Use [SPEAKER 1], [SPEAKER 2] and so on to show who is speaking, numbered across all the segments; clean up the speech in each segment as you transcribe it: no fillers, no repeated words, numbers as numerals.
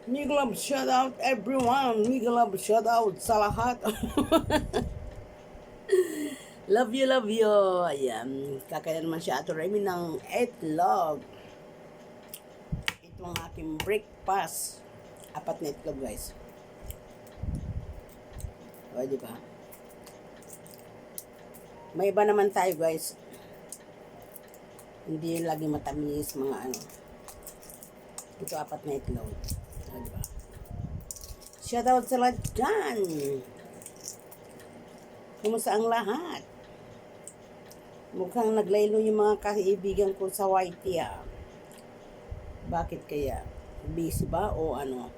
[SPEAKER 1] Miglab shout out everyone. Miglab shout out sa lahat. Love you. Ayan. Kakaya naman siya Ato Remy ng itlog. Ito ang aking breakfast. Apat na itlog guys. O, di ba? May iba naman tayo guys. Hindi lagi matamis mga ano. Ito apat na itlog. O, di ba? Shoutout sa lahat dyan. Kumusta ang lahat? Mukhang naglaylo yung mga kaibigan ko sa YT ah. Bakit kaya? Busy ba o ano?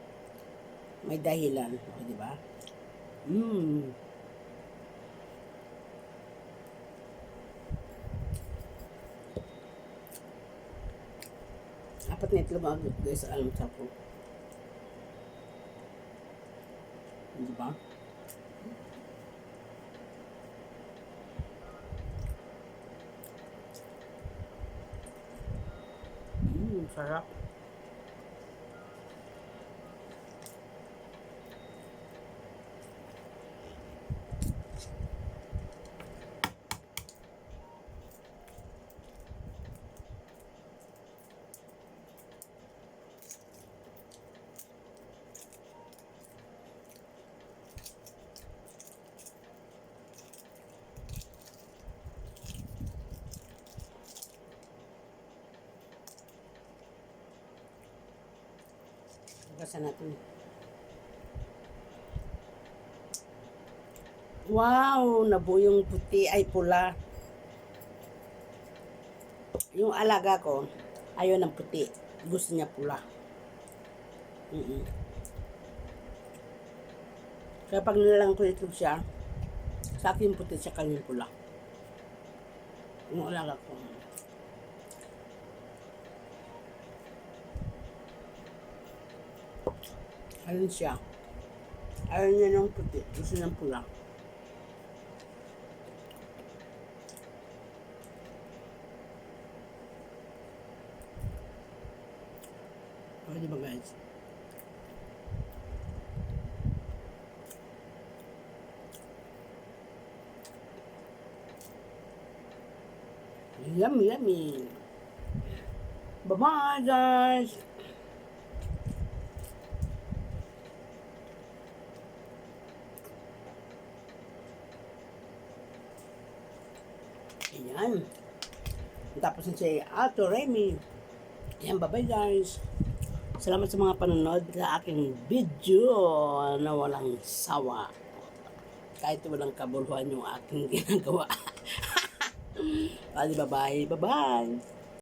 [SPEAKER 1] May dahilan. O, di ba? Apat na itlog mga guys, alam sa ko. Di ba? Sarap. Pagkasan natin. Wow! Nabuo yung puti ay pula. Yung alaga ko, ayaw ng puti. Gusto niya pula. Kaya pag nilalang ko ito siya, sa akin puti siya kanyang pula. Yung alaga ko. Ayun siya. Ayaw niya ng puti. Gusto niya ng pula. O, di ba guys? Yummy. Bye-bye guys! Ayan. Tapos na si Ato Remy. Ayan, bye-bye guys. Salamat sa mga panonood sa aking video na walang sawa. Kahit walang kabuluhan yung aking ginagawa. Bye-bye. Bye-bye.